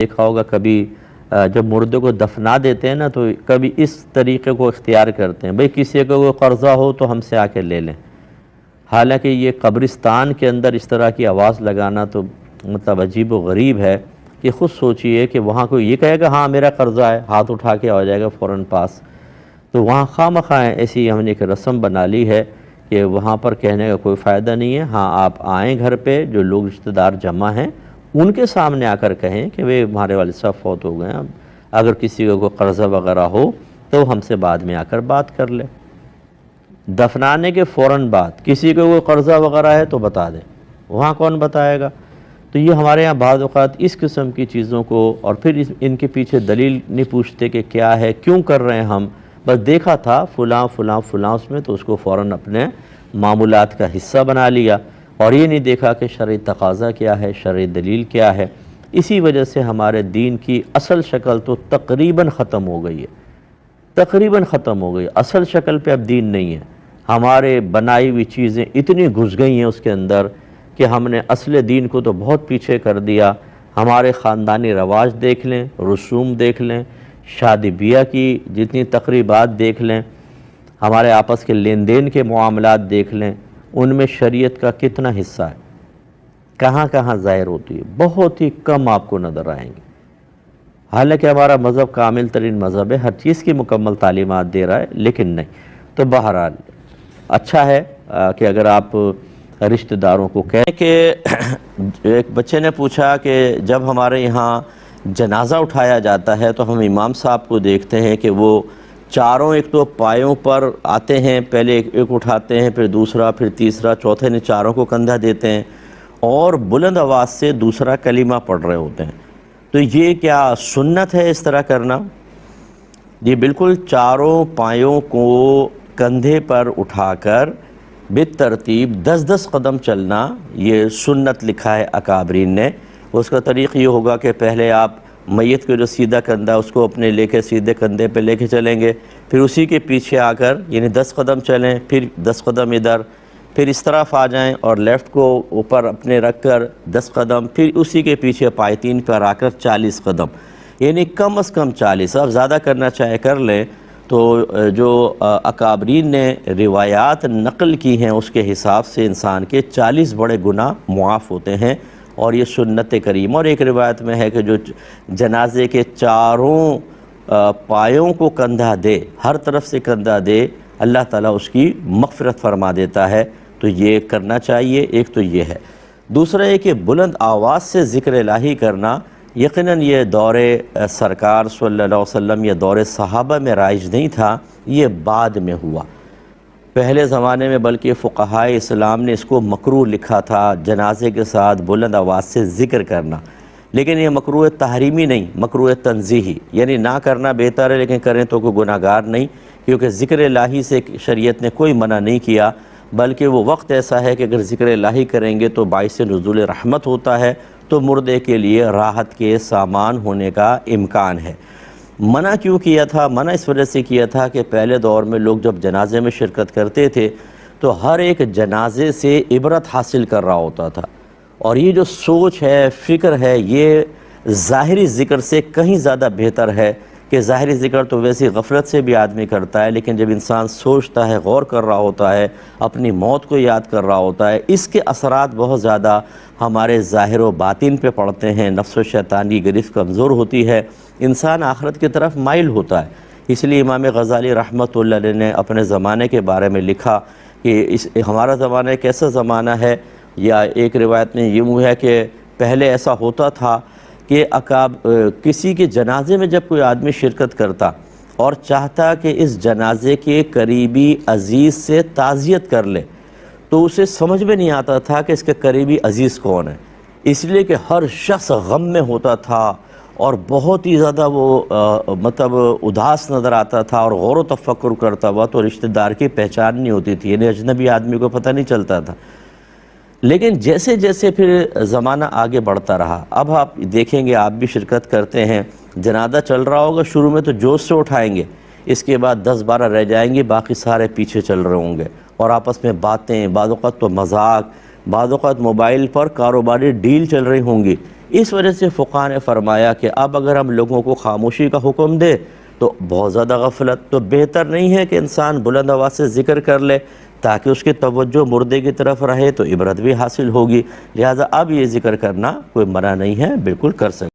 دیکھا ہوگا کبھی جب مردے کو دفنا دیتے ہیں نا تو کبھی اس طریقے کو اختیار کرتے ہیں، بھئی کسی کو کوئی قرضہ ہو تو ہم سے آ کے لے لیں۔ حالانکہ یہ قبرستان کے اندر اس طرح کی آواز لگانا تو مطلب عجیب و غریب ہے کہ خود سوچئے کہ وہاں کوئی یہ کہے گا ہاں میرا قرضہ ہے، ہاتھ اٹھا کے آ جائے گا فوراً پاس۔ تو وہاں خواہ ایسی ہم نے ایک رسم بنا لی ہے کہ وہاں پر کہنے کا کوئی فائدہ نہیں ہے۔ ہاں آپ آئیں گھر پہ، جو لوگ رشتہ دار جمع ہیں ان کے سامنے آ کر کہیں کہ وہ ہمارے والد صاحب فوت ہو گئے ہیں، اگر کسی کو کوئی قرضہ وغیرہ ہو تو ہم سے بعد میں آ کر بات کر لے۔ دفنانے کے فوراً بعد کسی کو کوئی قرضہ وغیرہ ہے تو بتا دیں، وہاں کون بتائے گا؟ تو یہ ہمارے ہاں بعض اوقات اس قسم کی چیزوں کو، اور پھر ان کے پیچھے دلیل نہیں پوچھتے کہ کیا ہے، کیوں کر رہے ہیں ہم، بس دیکھا تھا فلاں فلاں فلاں اس میں، تو اس کو فوراً اپنے معمولات کا حصہ بنا لیا، اور یہ نہیں دیکھا کہ شرعی تقاضا کیا ہے، شرعی دلیل کیا ہے۔ اسی وجہ سے ہمارے دین کی اصل شکل تو تقریباً ختم ہو گئی ہے، تقریباً ختم ہو گئی، اصل شکل پہ اب دین نہیں ہے۔ ہمارے بنائی ہوئی چیزیں اتنی گھس گئی ہیں اس کے اندر کہ ہم نے اصل دین کو تو بہت پیچھے کر دیا۔ ہمارے خاندانی رواج دیکھ لیں، رسوم دیکھ لیں، شادی بیاہ کی جتنی تقریبات دیکھ لیں، ہمارے آپس کے لین دین کے معاملات دیکھ لیں، ان میں شریعت کا کتنا حصہ ہے، کہاں کہاں ظاہر ہوتی ہے، بہت ہی کم آپ کو نظر آئیں گے۔ حالانکہ ہمارا مذہب کامل ترین مذہب ہے، ہر چیز کی مکمل تعلیمات دے رہا ہے، لیکن نہیں۔ تو بہرحال اچھا ہے کہ اگر آپ رشتہ داروں کو کہیں کہ ایک بچے نے پوچھا کہ جب ہمارے یہاں جنازہ اٹھایا جاتا ہے تو ہم امام صاحب کو دیکھتے ہیں کہ وہ چاروں ایک تو پایوں پر آتے ہیں، پہلے ایک اٹھاتے ہیں، پھر دوسرا، پھر تیسرا، چوتھے نے چاروں کو کندھا دیتے ہیں اور بلند آواز سے دوسرا کلمہ پڑھ رہے ہوتے ہیں۔ تو یہ کیا سنت ہے اس طرح کرنا؟ یہ بالکل چاروں پایوں کو کندھے پر اٹھا کر بالترتیب 10 قدم چلنا، یہ سنت لکھا ہے اکابرین نے۔ اس کا طریق یہ ہوگا کہ پہلے آپ میت کے جو سیدھا کندھا اس کو اپنے لے کے سیدھے کندھے پہ لے کے چلیں گے، پھر اسی کے پیچھے آ کر یعنی 10 قدم چلیں، پھر 10 قدم ادھر، پھر اس طرف آ جائیں اور لیفٹ کو اوپر اپنے رکھ کر 10 قدم، پھر اسی کے پیچھے پائتین پر آ کر 40 قدم، یعنی کم از کم 40۔ اب زیادہ کرنا چاہے کر لیں۔ تو جو اکابرین نے روایات نقل کی ہیں اس کے حساب سے انسان کے 40 بڑے گناہ معاف ہوتے ہیں، اور یہ سنت کریم۔ اور ایک روایت میں ہے کہ جو جنازے کے چاروں پایوں کو کندھا دے، ہر طرف سے کندھا دے، اللہ تعالیٰ اس کی مغفرت فرما دیتا ہے۔ تو یہ کرنا چاہیے، ایک تو یہ ہے۔ دوسرا یہ کہ بلند آواز سے ذکر الہی کرنا، یقیناً یہ دور سرکار صلی اللہ علیہ وسلم یا دور صحابہ میں رائج نہیں تھا، یہ بعد میں ہوا۔ پہلے زمانے میں بلکہ فقہائے اسلام نے اس کو مکروہ لکھا تھا، جنازے کے ساتھ بلند آواز سے ذکر کرنا، لیکن یہ مکروہ تحریمی نہیں، مکروہ تنزیہی، یعنی نہ کرنا بہتر ہے، لیکن کریں تو کوئی گناہ گار نہیں، کیونکہ ذکر الہی سے شریعت نے کوئی منع نہیں کیا، بلکہ وہ وقت ایسا ہے کہ اگر ذکر الہی کریں گے تو باعث نزول رحمت ہوتا ہے، تو مردے کے لیے راحت کے سامان ہونے کا امکان ہے۔ منع کیوں کیا تھا؟ منع اس وجہ سے کیا تھا کہ پہلے دور میں لوگ جب جنازے میں شرکت کرتے تھے تو ہر ایک جنازے سے عبرت حاصل کر رہا ہوتا تھا، اور یہ جو سوچ ہے، فکر ہے، یہ ظاہری ذکر سے کہیں زیادہ بہتر ہے کہ ظاہری ذکر تو ویسی غفلت سے بھی آدمی کرتا ہے، لیکن جب انسان سوچتا ہے، غور کر رہا ہوتا ہے، اپنی موت کو یاد کر رہا ہوتا ہے، اس کے اثرات بہت زیادہ ہمارے ظاہر و باطن پہ پڑتے ہیں، نفس و شیطانی گرفت کمزور ہوتی ہے، انسان آخرت کی طرف مائل ہوتا ہے۔ اس لیے امام غزالی رحمۃ اللہ علیہ نے اپنے زمانے کے بارے میں لکھا کہ ہمارا زمانہ ایک ایسا زمانہ ہے، یا ایک روایت میں یوں ہے کہ پہلے ایسا ہوتا تھا کہ کسی کے جنازے میں جب کوئی آدمی شرکت کرتا اور چاہتا کہ اس جنازے کے قریبی عزیز سے تعزیت کر لے، تو اسے سمجھ میں نہیں آتا تھا کہ اس کے قریبی عزیز کون ہے، اس لیے کہ ہر شخص غم میں ہوتا تھا اور بہت ہی زیادہ وہ مطلب اداس نظر آتا تھا اور غور و تفکر کرتا ہوا، تو رشتہ دار کی پہچان نہیں ہوتی تھی، یعنی اجنبی آدمی کو پتہ نہیں چلتا تھا۔ لیکن جیسے جیسے پھر زمانہ آگے بڑھتا رہا، اب آپ دیکھیں گے، آپ بھی شرکت کرتے ہیں، جنازہ چل رہا ہوگا، شروع میں تو جوش سے اٹھائیں گے، اس کے بعد 10-12 رہ جائیں گے، باقی سارے پیچھے چل رہے ہوں گے، اور آپس میں باتیں، بعض اوقات تو مذاق، بعض اوقات موبائل پر کاروباری ڈیل چل رہی ہوں گی اس وجہ سے فقہاء نے فرمایا کہ اب اگر ہم لوگوں کو خاموشی کا حکم دے تو بہت زیادہ غفلت، تو بہتر نہیں ہے کہ انسان بلند آواز سے ذکر کر لے تاکہ اس کی توجہ مردے کی طرف رہے، تو عبرت بھی حاصل ہوگی۔ لہٰذا اب یہ ذکر کرنا کوئی منع نہیں ہے، بالکل کر سکتے۔